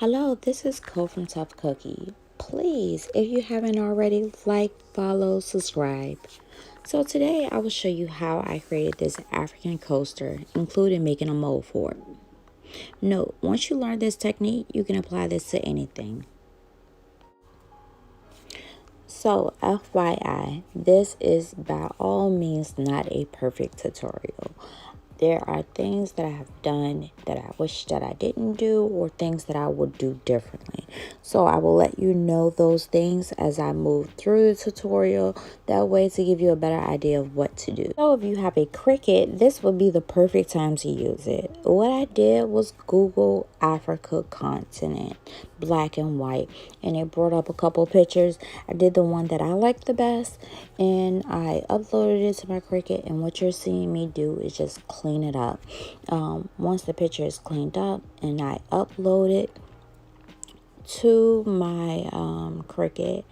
Hello, this is Cole from Tough Cookie. Please, if you haven't already, like, follow, subscribe. So today I will show you how I created this African coaster, including making a mold for it. Note, once you learn this technique, you can apply this to anything. So, FYI, this is by all means not a perfect tutorial. There are things that I have done that I wish that I didn't do, or things that I would do differently. So I will let you know those things as I move through the tutorial. That way, to give you a better idea of what to do. So if you have a Cricut, this would be the perfect time to use it. What I did was Google Africa continent, black and white, and it brought up a couple pictures. I did the one that I liked the best, and I uploaded it to my Cricut, and what you're seeing me do is just clean it up. Once the picture is cleaned up and I upload it to my Cricut,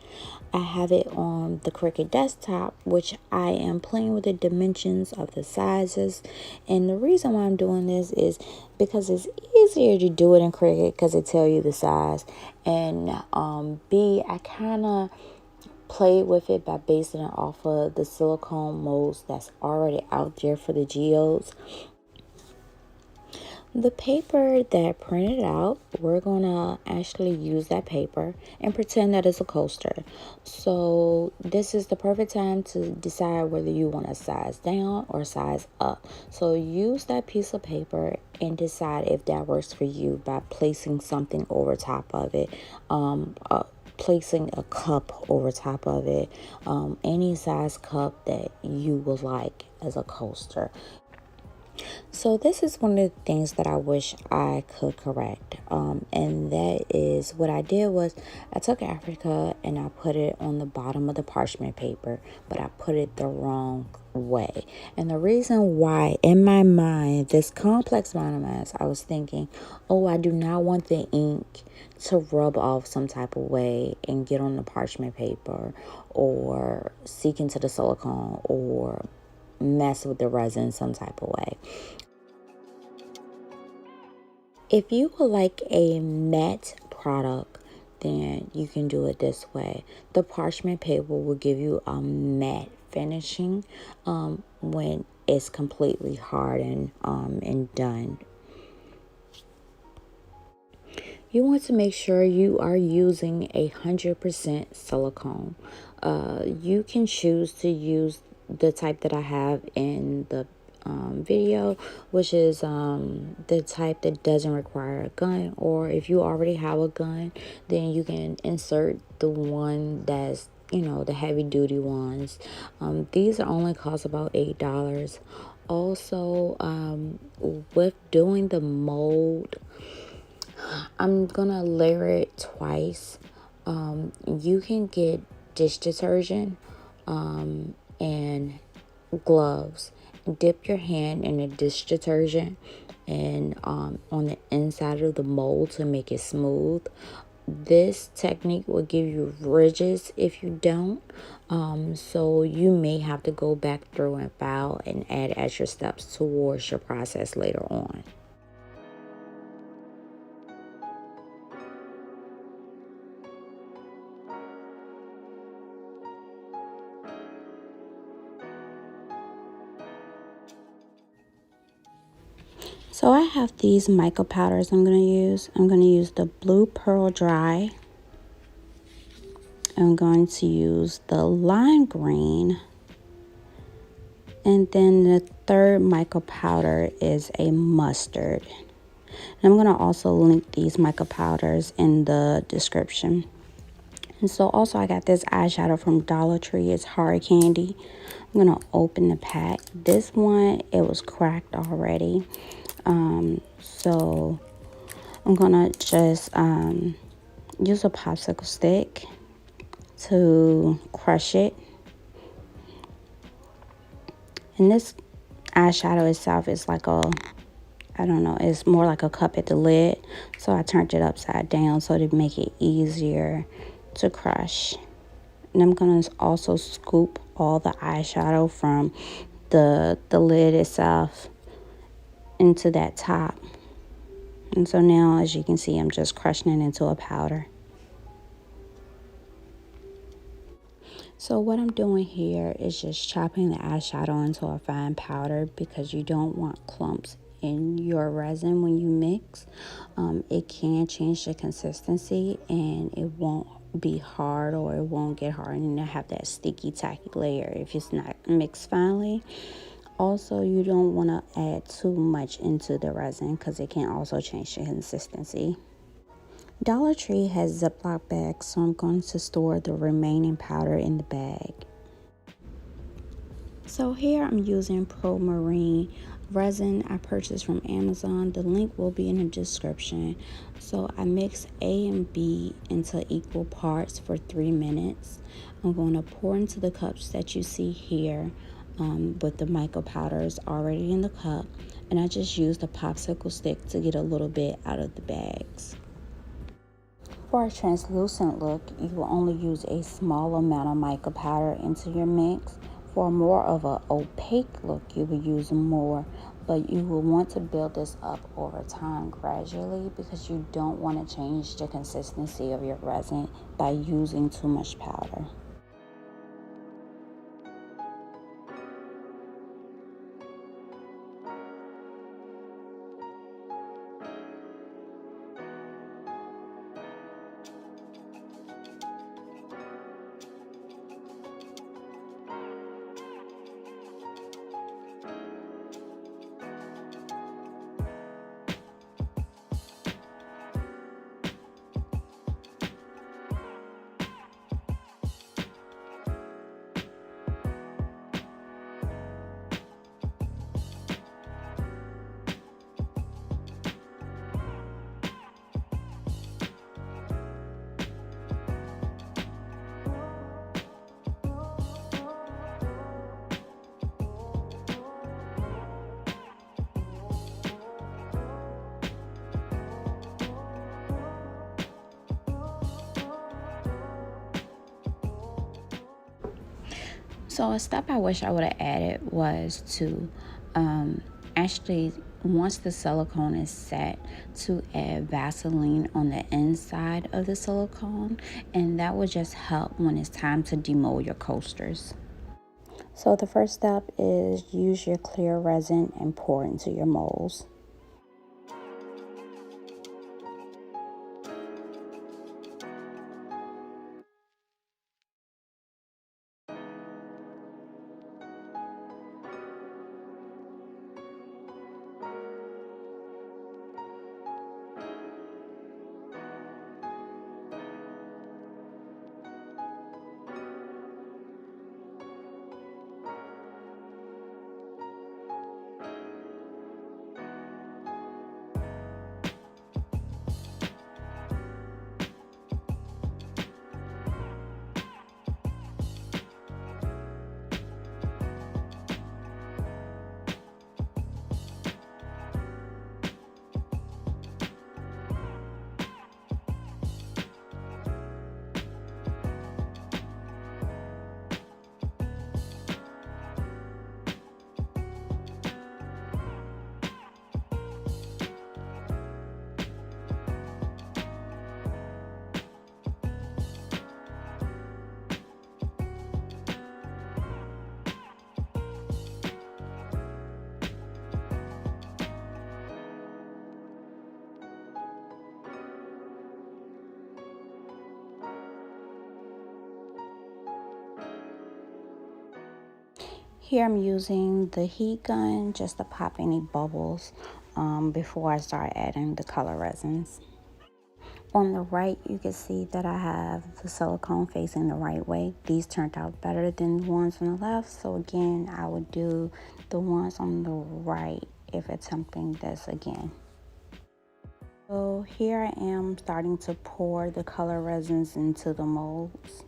I have it on the Cricut desktop, which I am playing with the dimensions of the sizes. And the reason why I'm doing this is because it's easier to do it in Cricut because it tells you the size. And B, I kind of played with it by basing it off of the silicone molds that's already out there for the geodes. The paper that I printed out, we're going to actually use that paper and pretend that it's a coaster. So this is the perfect time to decide whether you want to size down or size up. So use that piece of paper and decide if that works for you by placing something over top of it. Placing a cup over top of it, any size cup that you would like as a coaster. So this is one of the things that I wish I could correct, and that is what I did was I took Africa and I put it on the bottom of the parchment paper, but I put it the wrong way. And the reason why, in my mind, this complex mind of mine, I was thinking, oh, I do not want the ink to rub off some type of way and get on the parchment paper or seek into the silicone or mess with the resin some type of way. If you would like a matte product, then you can do it this way. The parchment paper will give you a matte finishing when it's completely hardened and done. You want to make sure you are using 100% silicone. You can choose to use the type that I have in the video, which is the type that doesn't require a gun, or if you already have a gun, then you can insert the one that's, you know, the heavy duty ones. These are only cost about $8. Also, with doing the mold, I'm gonna layer it twice. You can get dish detergent and gloves. Dip your hand in the dish detergent and on the inside of the mold to make it smooth. This technique will give you ridges if you don't. So you may have to go back through and file and add extra steps towards your process later on. So I have these mica powders I'm going to use. I'm going to use the Blue Pearl Dry. I'm going to use the lime green. And then the third mica powder is a mustard. And I'm going to also link these mica powders in the description. And so also I got this eyeshadow from Dollar Tree. It's hard candy. I'm going to open the pack. This one, it was cracked already. So I'm gonna just use a popsicle stick to crush it. And this eyeshadow itself is like a, I don't know, it's more like a cup at the lid. So I turned it upside down so to make it easier to crush. And I'm gonna also scoop all the eyeshadow from the lid itself into that top. And so now, as you can see, I'm just crushing it into a powder. So what I'm doing here is just chopping the eyeshadow into a fine powder because you don't want clumps in your resin when you mix. It can change the consistency and it won't be hard, or it won't get hard and have that sticky tacky layer if it's not mixed finely. Also, you don't want to add too much into the resin because it can also change the consistency. Dollar Tree has Ziploc bags, so I'm going to store the remaining powder in the bag. So here I'm using Pro Marine resin I purchased from Amazon. The link will be in the description. So I mix A and B into equal parts for 3 minutes. I'm going to pour into the cups that you see here with the mica powders already in the cup. And I just used a popsicle stick to get a little bit out of the bags. For a translucent look, you will only use a small amount of mica powder into your mix. For more of an opaque look, you will use more, but you will want to build this up over time gradually because you don't want to change the consistency of your resin by using too much powder. So a step I wish I would have added was to actually, once the silicone is set, to add Vaseline on the inside of the silicone, and that would just help when it's time to demold your coasters. So the first step is use your clear resin and pour into your molds. Here I'm using the heat gun just to pop any bubbles before I start adding the color resins. On the right, you can see that I have the silicone facing the right way. These turned out better than the ones on the left. So again, I would do the ones on the right if attempting this again. So here I am starting to pour the color resins into the molds.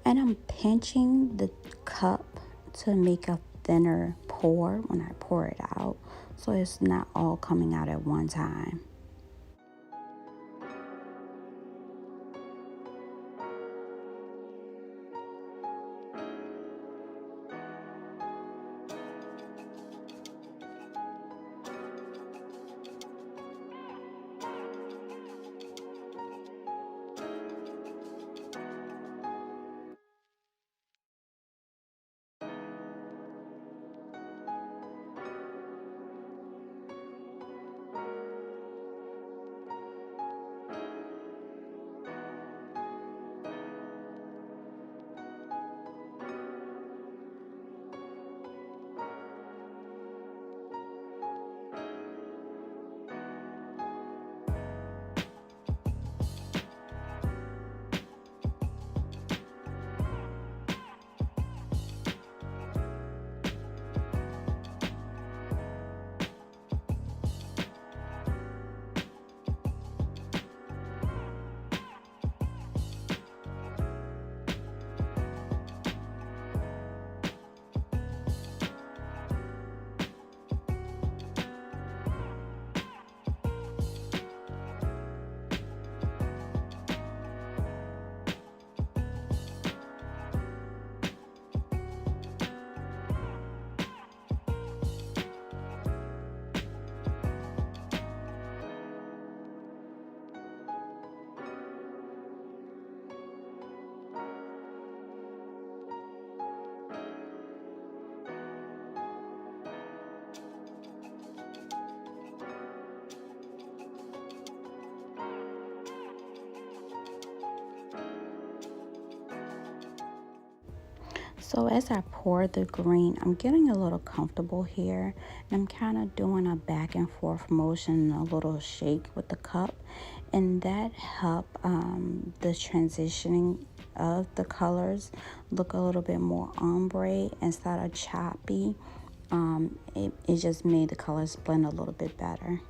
And I'm pinching the cup to make a thinner pour when I pour it out, so it's not all coming out at one time. So as I pour the green, I'm getting a little comfortable here, and I'm kind of doing a back and forth motion, a little shake with the cup, and that help the transitioning of the colors look a little bit more ombre instead of choppy. It just made the colors blend a little bit better.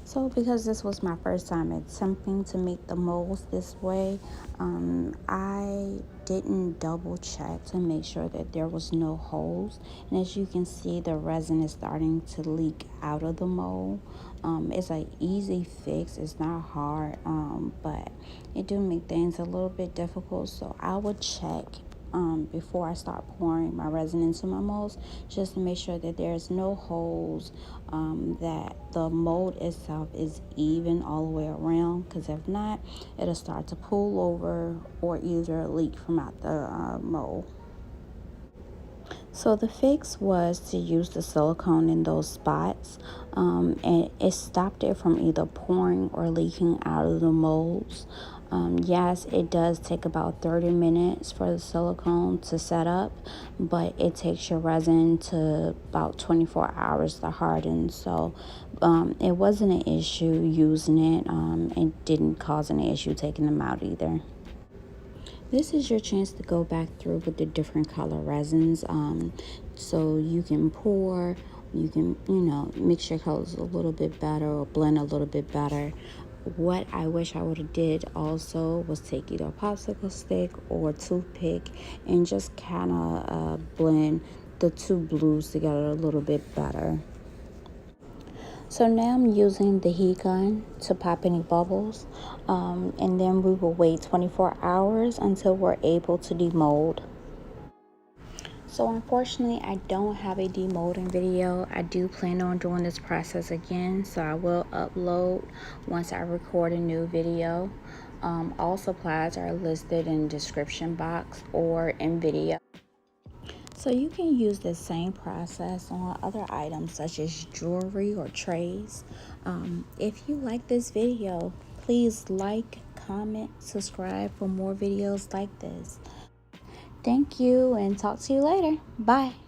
So because this was my first time attempting to make the molds this way, I didn't double check to make sure that there was no holes. And as you can see, the resin is starting to leak out of the mold. It's an easy fix. It's not hard, but it do make things a little bit difficult. So I would check before I start pouring my resin into my molds, just to make sure that there's no holes, that the mold itself is even all the way around, because if not, it'll start to pull over or either leak from out the mold. So the fix was to use the silicone in those spots, and it stopped it from either pouring or leaking out of the molds. Yes, it does take about 30 minutes for the silicone to set up, but it takes your resin to about 24 hours to harden. So it wasn't an issue using it. It didn't cause any issue taking them out either. This is your chance to go back through with the different color resins, so you can pour, you can, mix your colors a little bit better or blend a little bit better. What I wish I would have did also was take either a popsicle stick or a toothpick and just kind of blend the two blues together a little bit better. So now I'm using the heat gun to pop any bubbles, and then we will wait 24 hours until we're able to demold. So unfortunately, I don't have a demolding video. I do plan on doing this process again, so I will upload once I record a new video. All supplies are listed in the description box or in video. So you can use the same process on other items such as jewelry or trays. If you like this video, please like, comment, subscribe for more videos like this. Thank you, and talk to you later. Bye.